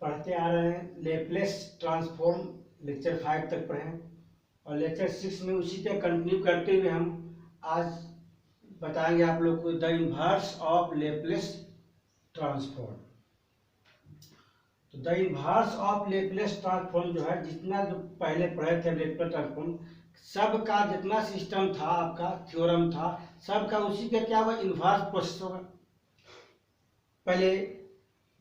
पढ़ते आ रहे हैं लेप्लेस ट्रांसफॉर्म, लेक्चर 5 तक पढ़े हैं और लेक्चर 6 में उसी का कंटिन्यू करते हुए हम आज बताएंगे आप लोग को the inverse of Laplace transform. तो the inverse of Laplace transform जो है, जितना जो पहले पढ़े थे लेप्लेस ट्रांसफॉर्म, सबका जितना सिस्टम था, आपका थ्योरम था, सबका उसी का क्या हुआ, इन्वर्स प्रोसेस होगा। पहले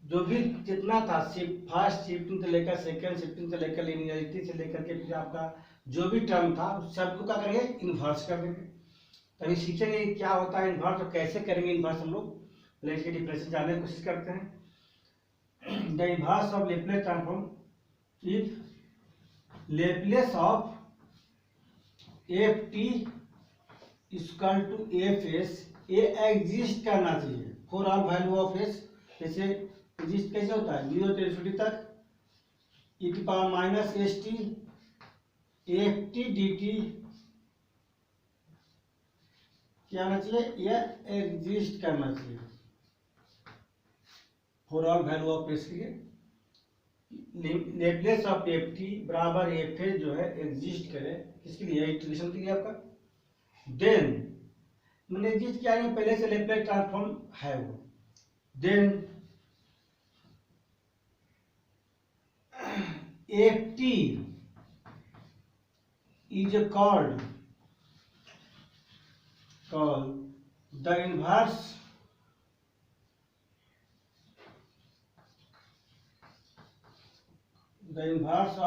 जो भी जितना था, फर्स्ट शिफ्टिंग से लेकर सेकंड शिफ्टिंग से लेकर लिनियरिटी से लेकर के फिर आपका जो भी टर्म था सबको क्या करेंगे, इन्वर्स कर देंगे। तभी सीखेंगे क्या होता है इन्वर्स और कैसे करेंगे इन्वर्स हम लोग। पहले इसके डिफरेंस जानने की कोशिश करते हैं। The inverse of Laplace transform, if Laplace of F T equal to F S, A exist करना चाहिए for all value of S. जैसे एग्जिस्ट कैसे होता है, 0 से इन्फिनिटी तक e की power minus S T F T D T क्या आना चाहिए, यह एग्जिस्ट करना चाहिए for all value of S के लिए। लेप्लेस ऑफ एफ टी बराबर एफ एस जो है एग्जिस्ट करे, किसके लिए, इंटीग्रेशन के लिए आपका। देन मैंने एग्जिस्ट किया है, पहले से लेप्लेस ट्रांसफॉर्म है वो। Then F T is called the inverse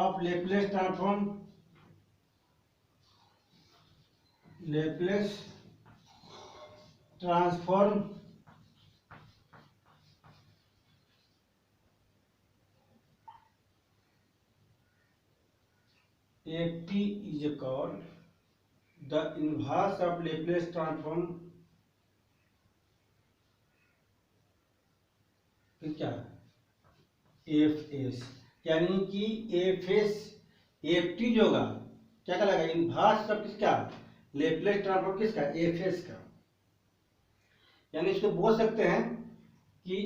of Laplace transform, Laplace transform Ft is called the inverse of Laplace transform, फिर क्या एफ एस, यानी कि एफ एस एफ टी जो होगा क्या कहलाएगा, इन्वर्स ऑफ किसका, लेप्लेस ट्रांसफॉर्म किसका, एफ एस का। यानी इसको बोल सकते हैं कि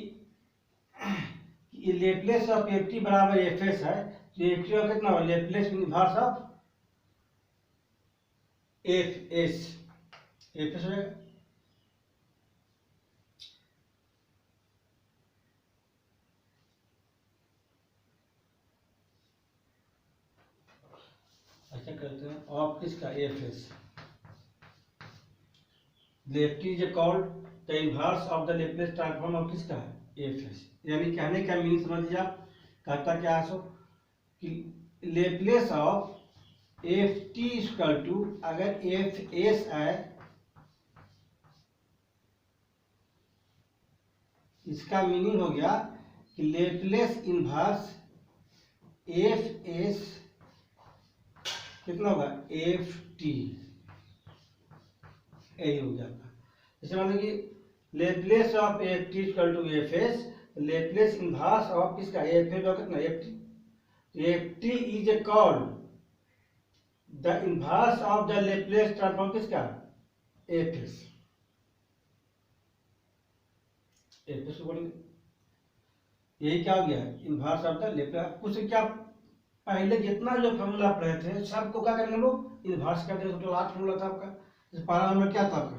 लेप्लेस ऑफ एफ टी बराबर एफ एस है, तो एफ टी का कितना होगा, Laplace inverse of F S, F S हो जाएगा। ऐसा करते हैं, ऑफ किसका, F S. Left is called the inverse of the Laplace transform of किसका, एफ एस। यानी कहने का मीनिंग समझ लीजिए आप, कहता क्या है सो कि Laplace of F T equal to, अगर एफ एस है, इसका मीनिंग हो गया कि लेप्लेस इन्वर्स एफ एस कितना होगा, एफ टी, यही हो गया। जैसे मान लो कि Laplace of F T equal to F S, Laplace inverse of किसका, एफ एस होगा कितना, F T. F T is called the inverse of the Laplace transform किसका, एफ एस। एफ एस बोलेंगे, यही क्या हो गया, इन्वर्स ऑफ द लेप्लेस। कुछ क्या पहले जितना जो फॉर्मूला पढ़े थे सबको क्या करेंगे लोग, इन्वर्स कर देंगे। तो लास्ट फॉर्मूला था आपका, पहला नंबर क्या था आपका,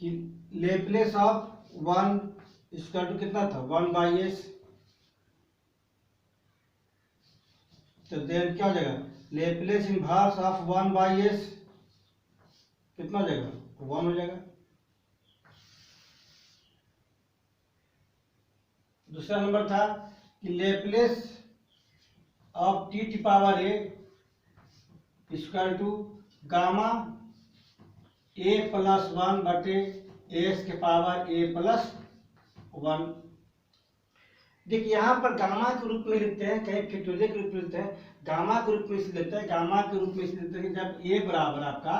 कि लेप्लेस ऑफ 1 इक्वल टू कितना था, 1/s। तो देन क्या हो जाएगा, लेप्लेस इन्वर्स ऑफ 1/s कितना हो जाएगा, 1 हो जाएगा। दूसरा नंबर था कि लेप्लेस ऑफ टी की power A equal to gamma A plus 1 बटे एस के पावर ए प्लस 1। देखिए यहाँ पर गामा के रूप में लिखते हैं, कहीं फैक्टोरियल के रूप में लिखते हैं, गामा के रूप में इसलिए लिखते हैं, गामा के रूप में इसलिए लिखते हैं कि जब ए बराबर आपका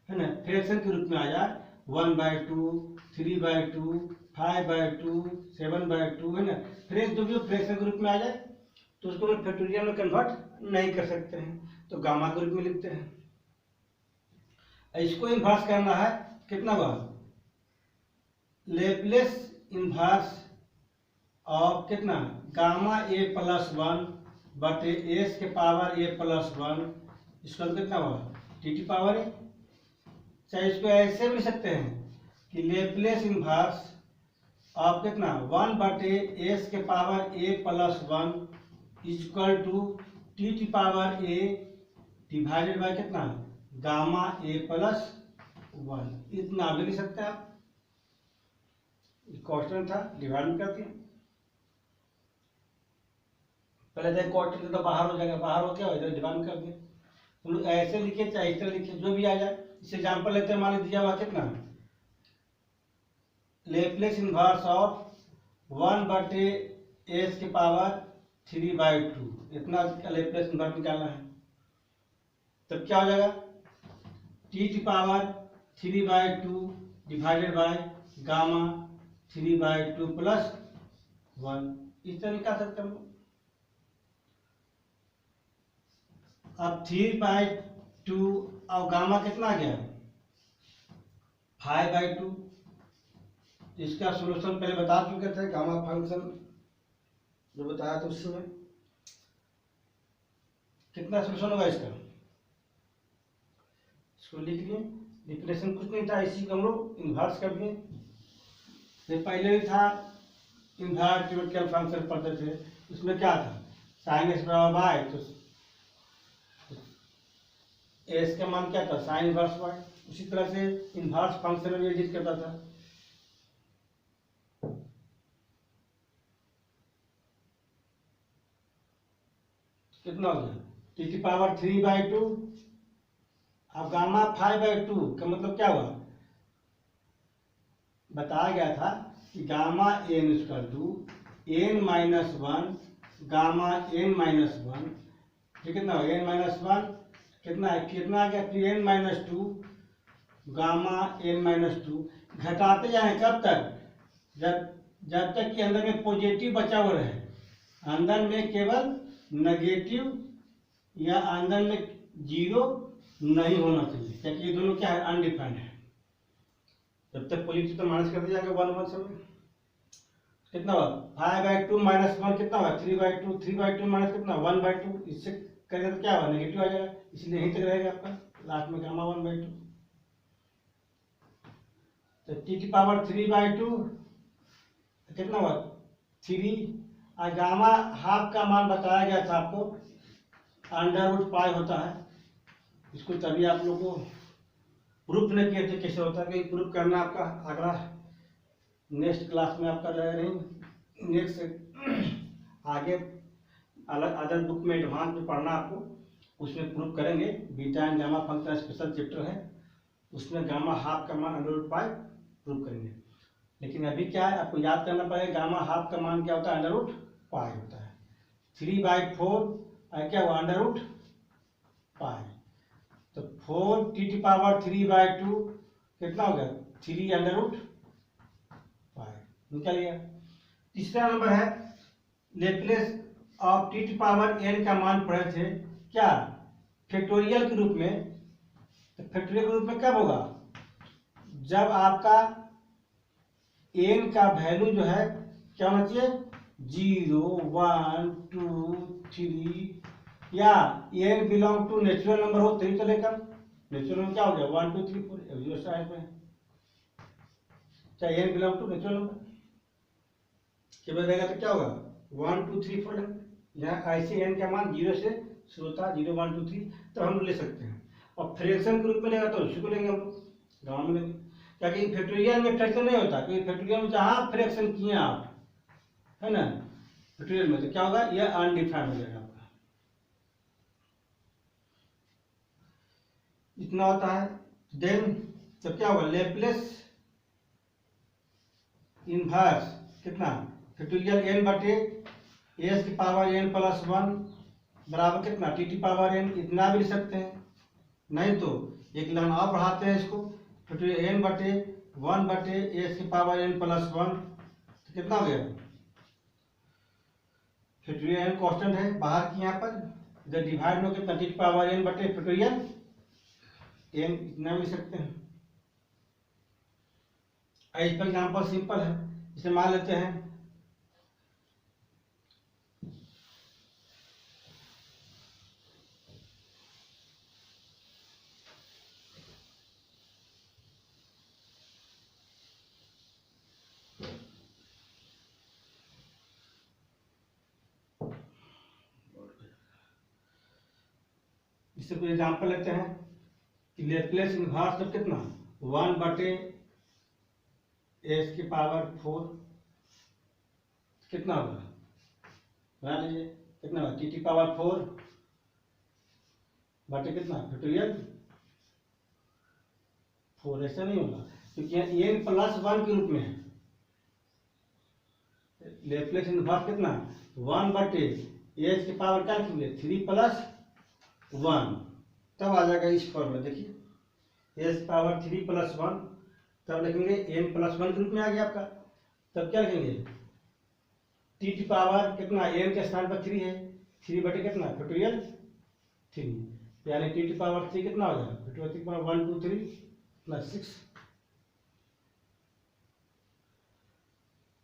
है ना फ्रैक्शन के रूप में आ जाए, 1/2, 3/2, 5/2, 7/2 है ना, फ्रैक्शन जो भी फ्रैक्शन के रूप में आ जाए तो उसको हम फैक्टोरियल में कन्वर्ट नहीं कर सकते हैं, तो गामा के रूप में लिखते हैं। इसको इन्वर्स करना है, कितना हुआ, लेप्लेस इन्वर्स ऑफ कितना गामा ए प्लस वन बटे एस के पावर ए प्लस वन, इसका कितना हुआ टी टी पावर ए। चाहे इसको ऐसे भी लिख सकते हैं कि लेप्लेस इनवर्स ऑफ कितना वन बटे एस के power a plus one equal to t t power a divided by कितना गामा ए प्लस वन। इतना भी लिख सकते हैं आप, कॉन्स्टेंट था डिवाइड कर दिया। पहले देख कॉन्स्टेंट तो बाहर हो जाएगा, बाहर हो गया इधर डिवाइड कर दिया। हम लोग ऐसे लिखे चाहे इस तरह लिखे, जो भी आ जाए। इस एग्जाम्पल लेते हैं, मान लीजिए दिया हुआ कितना लेप्लेस इनवर्स ऑफ वन बटे एस के पावर 3/2, इतना लेप्लेस इनवर्स निकालना है। तब क्या हो जाएगा टी की power 3/2 divided by gamma 3/2 plus 1, इस तरह निकाल सकते हैं हम लोग। अब 3/2 और गामा कितना आ गया 5/2। इसका सॉल्यूशन पहले बता चुके थे, गामा फंक्शन जो बताया था उसमें कितना सॉल्यूशन होगा इसका, इसको लिख लिए। डिफरेंशियल कुछ नहीं था, इसी को हम लोग इन्वर्स कर दिए। ये पहले भी था इन्वर्स न्यूमेरिकल फंक्शन पढ़ते थे, उसमें क्या था साइन एक्स बराबर बाय, तो एस का मान क्या था साइन इनवर्स वाई। उसी तरह से इन्वर्स फंक्शन में एग्जिस्ट करता था। कितना हो गया टी की पावर 3/2, अब गामा 5/2 का मतलब क्या हुआ बताया गया था कि gamma n equal to n minus one gamma n minus one, ठीक है ना, एन माइनस वन कितना है, कितना आ गया फिर n minus two gamma n minus two. घटाते जाए कब तक, जब जब तक कि अंदर में पॉजिटिव बचा हुआ रहे, अंदर में केवल नेगेटिव या अंदर में जीरो नहीं होना चाहिए, क्योंकि ये दोनों क्या है अनडिफाइंड है। जब तक पॉजिटिव तो माइनस करते जाएंगे 1 समय। कितना हुआ 5/2 माइनस 1 कितना हुआ 3/2, 3/2 माइनस कितना 1/2, इससे करेंगे तो क्या हुआ नेगेटिव आ जाएगा, इसलिए यहीं तक रहेगा आपका लास्ट में गामा 1/2। तो टी की पावर 3/2 कितना हुआ 3, और गामा हाफ का मान बताया गया था आपको √π होता है। इसको तभी आप लोग को प्रूफ नहीं किए थे कैसे होता है, कि प्रूफ करना आपका अगला नेक्स्ट क्लास में आपका रहेगा नहीं, नेक्स्ट आगे अलग अदर बुक में एडवांस में पढ़ना आपको, उसमें प्रूफ करेंगे। Beta and gamma function special chapter है, उसमें गामा हाफ का मान √π प्रूफ करेंगे। लेकिन अभी क्या है आपको याद करना पड़ेगा, गामा हाफ का मान क्या होता है √π होता है। 3/4 क्या हुआ √π, तो 4 टी की पावर 3/2 कितना हो गया 3 √π निकालिए। तीसरा नंबर है लेप्लेस ऑफ टी की पावर n का मान पढ़े थे क्या फैक्टोरियल के रूप में। तो फैक्टोरियल के रूप में कब होगा, जब आपका n का वैल्यू जो है क्या होना चाहिए 0 1 2 3, या n belong to natural number हो तभी चलेगा। नेचुरल नंबर क्या हो गया 1 2 3 4 जीरो साइड में, चाहे n belong to natural number केवल रहेगा तो क्या होगा 1 2 3 4 है। यहाँ ऐसे n का मान 0 से शुरू होता है 0 1 2 3, तो हम ले सकते हैं। और फ्रैक्शन के रूप में लेगा तो उसी को लेंगे हम लोग, गाँव में लेंगे, क्योंकि फैक्टोरियल में फ्रैक्शन नहीं होता, क्योंकि फैक्टोरियल में जहाँ फ्रैक्शन किए आप है ना फैक्टोरियल में, तो क्या होगा यह अनडिफाइंड हो जाएगा आपका, इतना होता है। देन तो क्या होगा लेप्लेस इनवर्स कितना फैक्टोरियल n बटे एस की पावर n प्लस 1 बराबर कितना टी की पावर n, इतना भी लिख सकते हैं। नहीं तो एक लाइन और बढ़ाते हैं इसको, फैक्टोरियल n बटे 1 बटे एस की पावर n प्लस 1, तो कितना हो गया फैक्टोरियल n कांस्टेंट है बाहर की, यहाँ पर इधर डिवाइड हो कितना टी की पावर n बटे फैक्टोरियल n, इतना भी लिख सकते हैं। इस पर एग्जाम्पल सिंपल है, इसे मान लेते हैं इससे कोई एग्जाम्पल लेते हैं कि लेप्लेस इनवर्स तो कितना 1/s की पावर 4 कितना होगा, बना लीजिए कितना होगा, टी पावर 4 बटे कितना फैक्टोरियल 4। ऐसा नहीं होगा क्योंकि n+1 के रूप में है। लेप्लेस इनवर्स कितना 1/s की पावर क्या लिखेंगे 3+1, तब आ जाएगा इस फॉर्म में। देखिए s पावर 3+1, तब लिखेंगे n+1 के रूप में आ गया आपका। तब क्या लिखेंगे टी पावर कितना n के स्थान पर 3 है, 3 बटे कितना फैक्टोरियल 3, यानी टी पावर 3 कितना हो जाएगा फैक्टोरियल 3 पावर 1 2 3 + 6।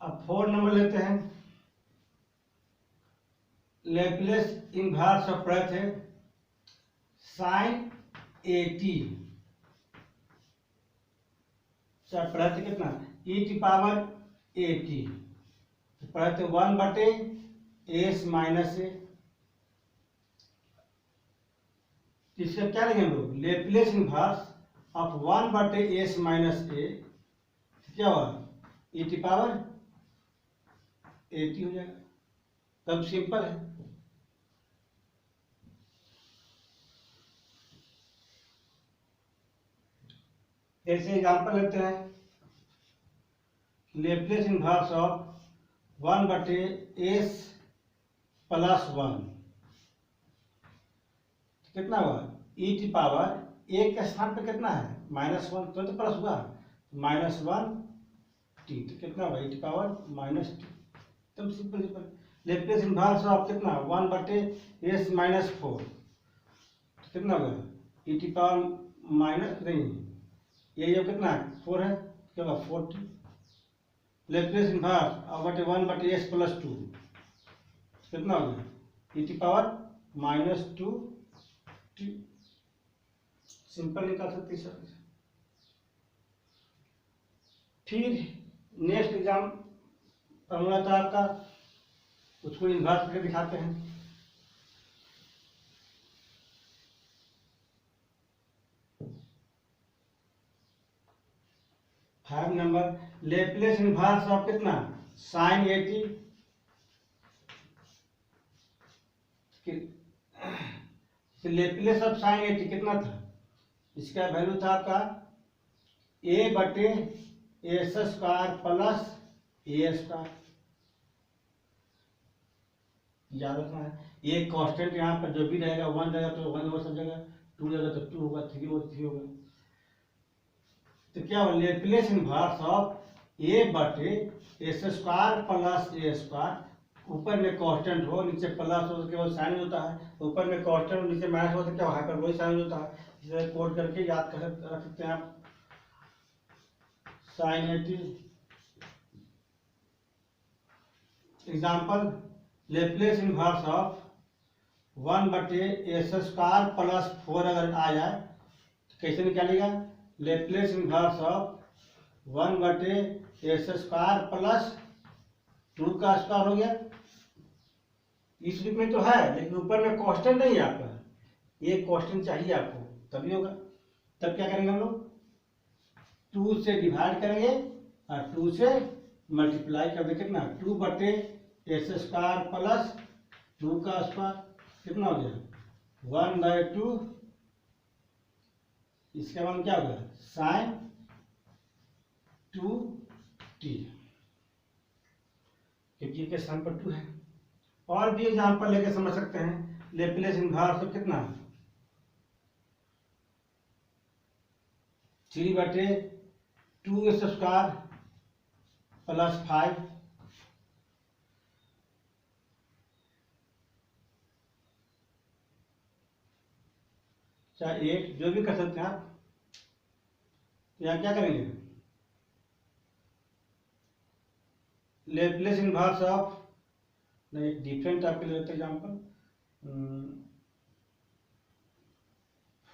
अब 4 नंबर लेते हैं। लेप्लेस इनवर्स ऑफ प्रयत है sin 80, प्रयत कितना e पावर 80, प्रयत 1/s माइनस ए। इसका क्या लिखेंगे हम लोग Laplace inverse of 1/s minus A, क्या हुआ e पावर 80 हो जाएगा। तब सिंपल है। ऐसे एग्जाम्पल लेते हैं लेप्लेस इनवर्स ऑफ 1/s + 1 कितना हुआ e पावर 1 के स्थान पर कितना है -1, तो प्लस हुआ -1t, तो कितना हुआ e पावर -t। तब सिंपल लेप्लेस इनवर्स ऑफ कितना 1/s - 4 कितना होगा e पावर माइनस नहीं, ये जो कितना 4 है क्या होगा 4t। Laplace inverse of 1/s + 2 कितना होगा e पावर -2t। सिंपल निकाल सकते हैं। फिर नेक्स्ट एग्जाम फॉर्मूला था आपका, उसको इन्वर्स करके दिखाते हैं। Five number Laplace inverse of कितना sin 80, लेप्लेस ऑफ sin 80 कितना था, इसका वैल्यू था आपका a/s² + a²। याद रखना है ये कांस्टेंट, यहाँ पर जो भी रहेगा 1 रहेगा तो 1 होगा सब जगह, 2 रहेगा तो 2 होगा, 3 होगा 3 होगा। तो क्या होगा Laplace inverse of a/s² + a², ऊपर में कांस्टेंट हो नीचे प्लस हो तो केवल साइन होता है, ऊपर में कांस्टेंट हो नीचे माइनस हो तो क्या हाइपरबोलिक साइन होता है। इसे कोड करके याद कर रख सकते हैं आप sin 80। Example Laplace inverse of 1/s² + 4 अगर आ जाए तो कैसे निकालेगा लेप्लेस इनवर्स ऑफ 1/s² + 2 का स्क्वायर हो गया। इस रूप में तो है लेकिन ऊपर में कांस्टेंट नहीं है आपका, ये कांस्टेंट चाहिए आपको तभी होगा। तब क्या करेंगे हम लोग 2 से डिवाइड करेंगे और 2 से मल्टीप्लाई कर देंगे कितना 2/s² + 2 का स्क्वायर कितना हो गया 1/2। इसके बाद क्या होगा sin 2t, क्योंकि के स्थान पर 2 है। और भी एग्जाम्पल लेके समझ सकते हैं लेप्लेस इनवर्स तो कितना 3/2s² + 5 चाहे 8 जो भी कर सकते हैं आप। यहाँ क्या करेंगे लेप्लेस इनवर्स ऑफ नहीं डिफरेंट आपके लिए लेते एग्जाम्पल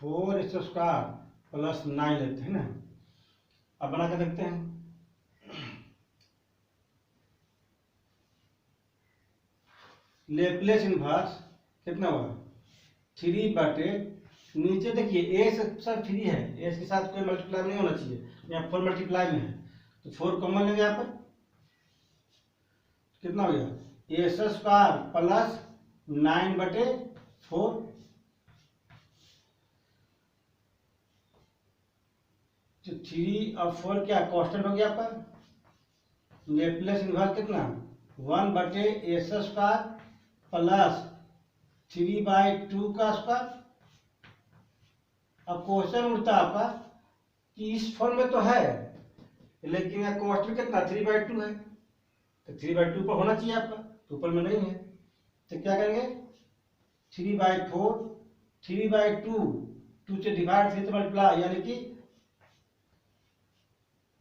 4s² + 9 लेते हैं ना। अब बना कर देखते हैं लेप्लेस इनवर्स कितना हुआ 3/2s² नीचे देखिए ए से सर फ्री है, ए के साथ कोई मल्टीप्लाई नहीं होना चाहिए, यहाँ 4 मल्टीप्लाई में है, तो 4 कॉमन लेंगे यहाँ पर, कितना हो गया ए स्क्वायर प्लस 9/4, तो 3 और 4 क्या कांस्टेंट हो गया पर, लेप्लेस इन्वर्स कितना 1/a² प्लस 3/2 का स्क्वायर। अब क्वेश्चन उठता है आपका कि इस फॉर्म में तो है लेकिन यहाँ कांस्टेंट कितना 3/2 है, तो 3/2 पर होना चाहिए आपका, तो ऊपर में नहीं है, तो क्या करेंगे 3/4, 3/2, 2 से डिवाइड 3 से मल्टीप्लाई, यानी कि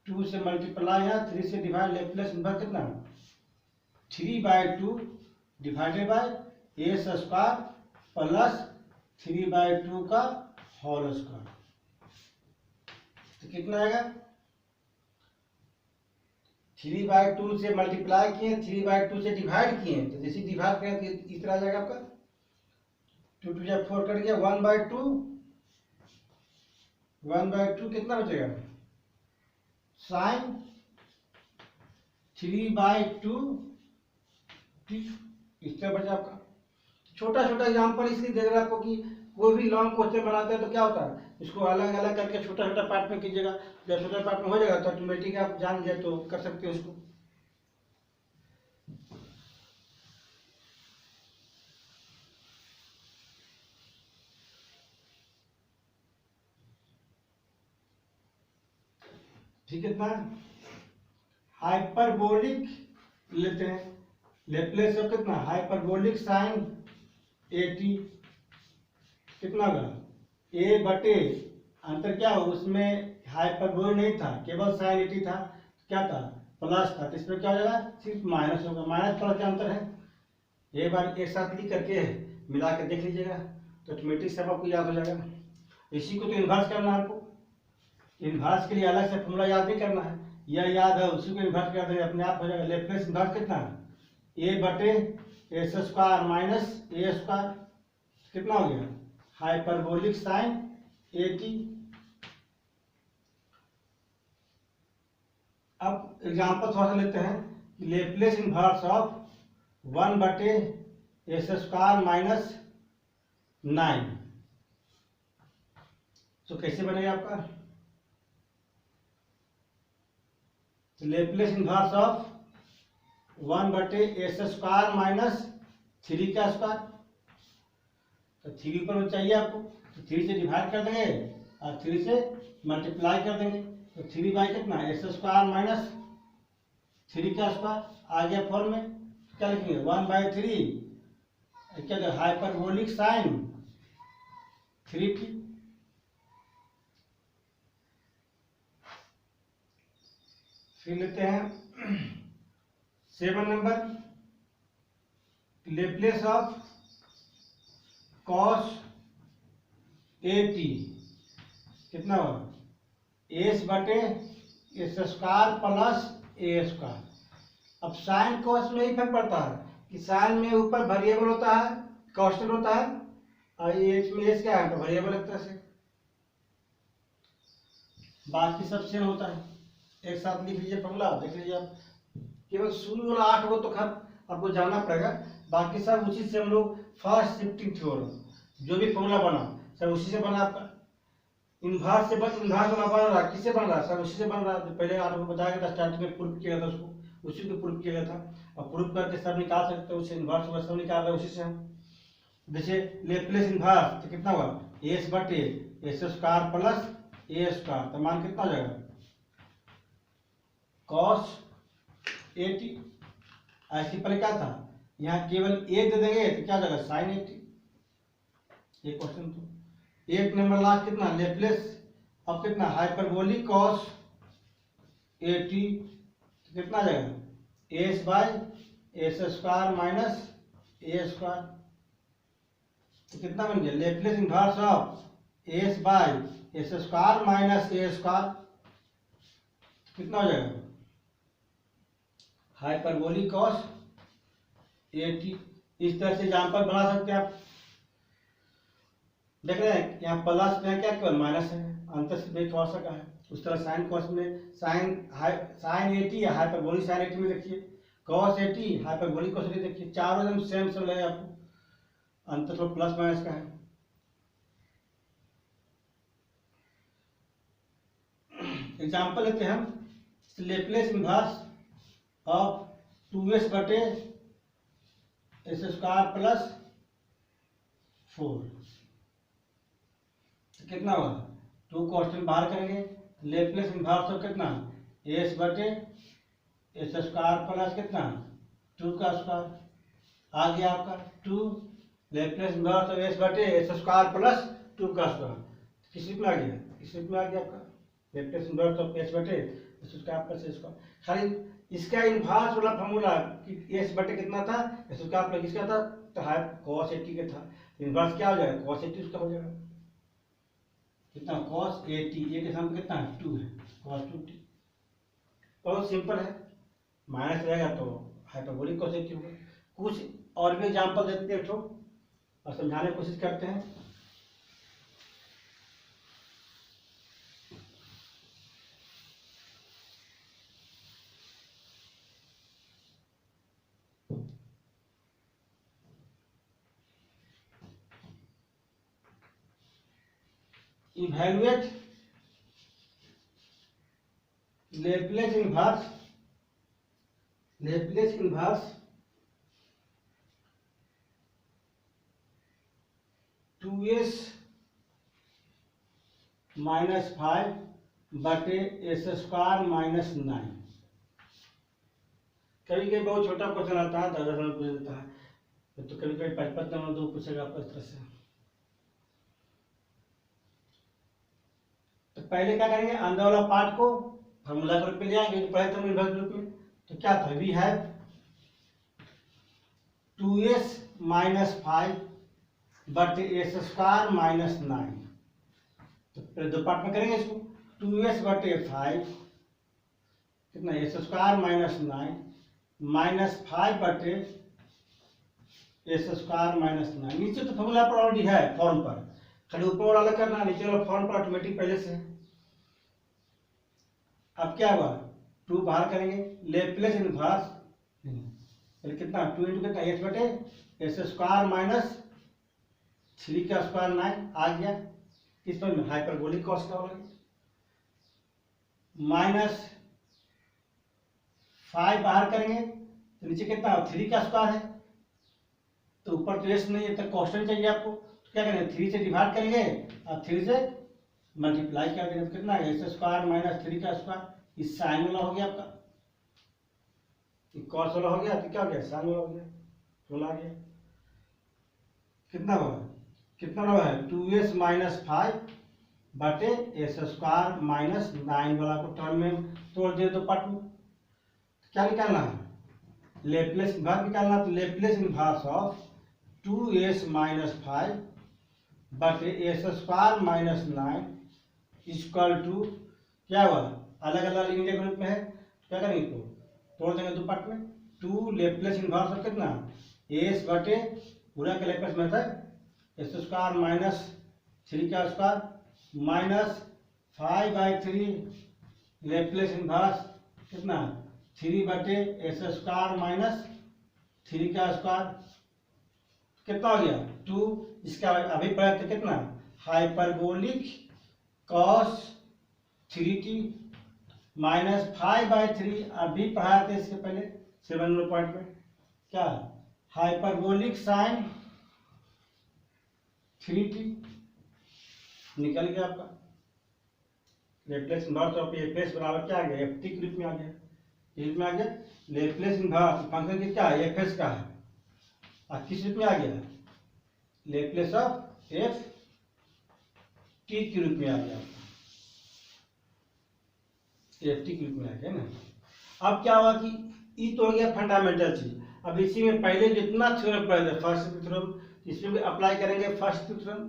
2 से मल्टीप्लाई है 3 से डिवाइड, लेप्लेस इन्वर्स कितना 3/2 divided by A square plus 3/2 का होल स्क्वायर, तो कितना आएगा 3/2 से मल्टीप्लाई किए, 3/2 से डिवाइड किए, तो जैसे डिवाइड करें तो इस तरह आ जाएगा आपका 2 2 जा 4 कट गया, 1/2 कितना बचेगा साइन 3/2, इस तरह बचा आपका। छोटा छोटा एग्जाम्पल इसलिए दे रहा आपको कि कोई भी लॉन्ग क्वेश्चन बनाते हैं तो क्या होता है, इसको अलग अलग करके छोटा छोटा पार्ट में कीजिएगा, जब छोटा पार्ट में हो जाएगा तो ऑटोमेटिक आप जान गए तो कर सकते हो इसको। ठीक है, इतना हाइपरबोलिक लेते हैं, लेप्लेस ऑफ कितना हाइपरबोलिक साइन 80, कितना होगा ए बटे अंतर क्या हो, उसमें हाइपरबोलिक नहीं था, केवल साइन 80 था, क्या था प्लस था, तो इसमें क्या हो जाएगा सिर्फ माइनस होगा, माइनस प्लस का अंतर है। एक बार एक साथ लिख करके मिला के देख लीजिएगा तो ऑटोमेटिक सब आपको याद हो जाएगा। इसी को तो इन्वर्स करना है आपको, इन्वर्स के लिए अलग से फॉर्मूला याद नहीं करना है, यह याद है उसी को इन्वर्स कर देंगे अपने आप हो जाएगा। लेप्लेस इन्वर्स कितना है ए बटे ए स्क्वायर माइनस ए स्क्वायर, कितना हो गया हाइपरबोलिक साइन 80। अब एग्जांपल थोड़ा सा लेते हैं कि Laplace inverse of 1/s² minus 9, तो कैसे बनेगा आपका, तो Laplace inverse of 1/s² minus 3 का स्क्वायर, तो 3 ऊपर चाहिए आपको, तो 3 से डिवाइड कर देंगे और 3 से मल्टीप्लाई कर देंगे, तो 3 कितना s² माइनस 3 का स्क्वायर आ गया फॉर्म में, क्या लिखेंगे 1/3 क्या हाइपरबोलिक साइन 3t। फिर लेते हैं 7 नंबर, लेप्लेस ऑफ cos 80, कितना होगा एस बटे s² प्लस a²। अब साइन कॉस में ही फर्क पड़ता है कि साइन में ऊपर वेरिएबल होता है कांस्टेंट होता है और एस में एस क्या है तो वेरिएबल एक तरह से, बाकी सब सेम होता है। एक साथ लिख लीजिए फॉर्मूला, देख लीजिए आप, केवल शुरू वाला 8 हो तो खैर आपको जानना पड़ेगा, बाकी सब उसी से हम लोग फर्स्ट शिफ्टिंग थ्योरम जो भी फॉर्मूला बना सर उसी से बना आपका। इन्वर्स से इन्वर्स वाला बन रहा किससे बन रहा सर, उसी से बन रहा, पहले आपको बताया गया था स्टार्टिंग में प्रूफ किया था उसको, उसी को प्रूफ किया गया था, और प्रूफ करके सब निकाल सकते हो, उसे इन्वर्स होगा सब निकाल रहे उसी से हम। जैसे लेप्लेस इन्वर्स तो कितना हुआ एस बटे s² प्लस a², तो मान कितना हो जाएगा cos 80। ऐसी पहले क्या था यहाँ केवल ए दे देंगे तो क्या हो जाएगा साइन 80, ये क्वेश्चन। तो एक नंबर लास्ट कितना लेप्लेस अब कितना हाइपरबोलिक cos 80, तो कितना आ जाएगा S by s² minus a², तो कितना बन गया Laplace inverse of S by s² minus a², कितना हो जाएगा हाइपरबोलिक cos 80। इस तरह से एग्जाम्पल बना सकते हैं आप। देख रहे हैं यहाँ प्लस में क्या केवल माइनस है, अंतर से थोड़ा सा का है। उस तरह साइन कॉस में साइन 80 है, हाइपरबोलिक साइन 80 में देखिए, कॉस 80 हाइपरबोलिक कॉस 80 देखिए, चारों एकदम सेम सेम लगे आपको, अंतर थोड़ा प्लस माइनस का है। एग्जाम्पल लेते हैं हम, लेप्लेस इनवर्स ऑफ 2s बटे एस स्क्वायर प्लस 4, कितना होगा, 2 कांस्टेंट बाहर करेंगे, लेप्लेस इनवर्स ऑफ कितना, एस बटे एस स्क्वायर प्लस कितना 2 का स्क्वायर आ गया आपका 2, लेप्लेस इनवर्स ऑफ एस बटे एस स्क्वायर प्लस 2 का स्क्वायर, किस रूप में आ गया, इस रूप में आ गया आपका लेप्लेस इनवर्स ऑफ एस बटे s square plus S square. खाली इसका इनवर्स वाला फॉर्मूला कि एस बटे कितना था, एस स्क्वायर प्लस किसका था, तो हाफ cos 80 का था, इनवर्स क्या हो जाएगा, cos 80 उसका हो जाएगा, कितना cos 80, ये के सामने कितना 2 है, cos 2t, बहुत सिंपल है, माइनस रहेगा तो हाइपरबोलिक cos 80 होगा। कुछ और भी एग्जांपल देते हैं और समझाने की कोशिश करते हैं। Evaluate Laplace inverse 2s minus 5 बटे एस स्क्वायर माइनस 9। कभी कभी बहुत छोटा क्वेश्चन आता है, 10 नंबर पूछ देता है, तो कभी कभी 55 नंबर 2 पूछेगा आपको इस तरह से। तो पहले क्या करेंगे, अंदर वाला पार्ट को फॉर्मूला के रूप में ले आएंगे, पहले तो इनवर्स रूप में, तो क्या था, वी हैव 2s माइनस 5 बटे एस स्क्वायर माइनस 9, तो पहले दो पार्ट में करेंगे इसको, 2s बटे 5 कितना एस स्क्वायर माइनस 9 माइनस 5 बटे एस स्क्वायर माइनस 9। नीचे तो फॉर्मूला पर ऑलरेडी है फॉर्म पर, खाली ऊपर वाला अलग करना, नीचे वाला फॉर्म पर ऑटोमेटिक पहले से है। अब क्या हुआ, 2 बाहर करेंगे, लेप्लेस इनवर्स कितना 2 इंटू कितना एस बटे एस स्क्वायर माइनस 3 का स्क्वायर 9 आ गया, किस पर में हाइपरबोलिक कॉस का होगा, माइनस 5 बाहर करेंगे तो नीचे कितना 3 का स्क्वायर है, तो ऊपर तो एस नहीं है तो कांस्टेंट चाहिए आपको, तो क्या करेंगे 3 से डिवाइड करेंगे और 3 से मल्टीप्लाई कर देंगे, तो कितना है एस स्क्वायर माइनस 3 का स्क्वायर, इस साइन वाला हो गया आपका, कॉस वाला हो गया, तो क्या हो गया साइन वाला हो गया, तो आ गया कितना होगा, कितना होगा है 2s माइनस 5 बटे एस स्क्वायर माइनस 9 वाला को टर्म में तोड़ दे दो पार्ट में, क्या निकालना है, लेप्लेस इनवर्स निकालना, तो Laplace inverse of 2s minus 5 बटे s square minus 9 equal to क्या हुआ, अलग अलग लिखने के ग्रुप में है, क्या करेंगे तो तोड़ देंगे दो पार्ट में, 2 लेप्लेस इनवर्स ऑफ कितना एस बटे पूरा के लेप्लेस में था एस स्क्वायर माइनस 3 का स्क्वायर माइनस 5/3 लेप्लेस इनवर्स कितना 3 बटे एस स्क्वायर माइनस 3 का स्क्वायर, कितना हो गया 2, इसका अभी पढ़ा था कितना हाइपरबोलिक कॉस 3t माइनस 5/3, अभी पढ़ाया था इसके पहले 7 नंबर पॉइंट में, क्या हाइपरबोलिक साइन 3t निकल गया आपका, लेप्लेस इनवर्स ऑफ एफ बराबर क्या आ गया एफ टी के रूप में आ गया, रूप में आ गया, लेप्लेस इनवर्स फंक्शन की क्या है एफ एस का है, और किस रूप में आ गया लेप्लेस ऑफ एफ टी के रूप में आ गया, एफ टी के रूप में आ गया ना। अब क्या हुआ कि ई तो हो गया फंडामेंटल चीज, अब इसी में पहले जितना थ्योरम पढ़े थे फर्स्ट थ्योरम इसमें भी अप्लाई करेंगे फर्स्ट थ्योरम,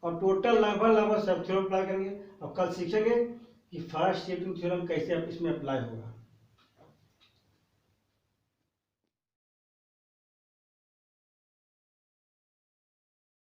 और टोटल लगभग सब थ्योरम अप्लाई करेंगे। अब कल सीखेंगे कि फर्स्ट सेकंड थ्योरम कैसे इसमें अप्लाई होगा।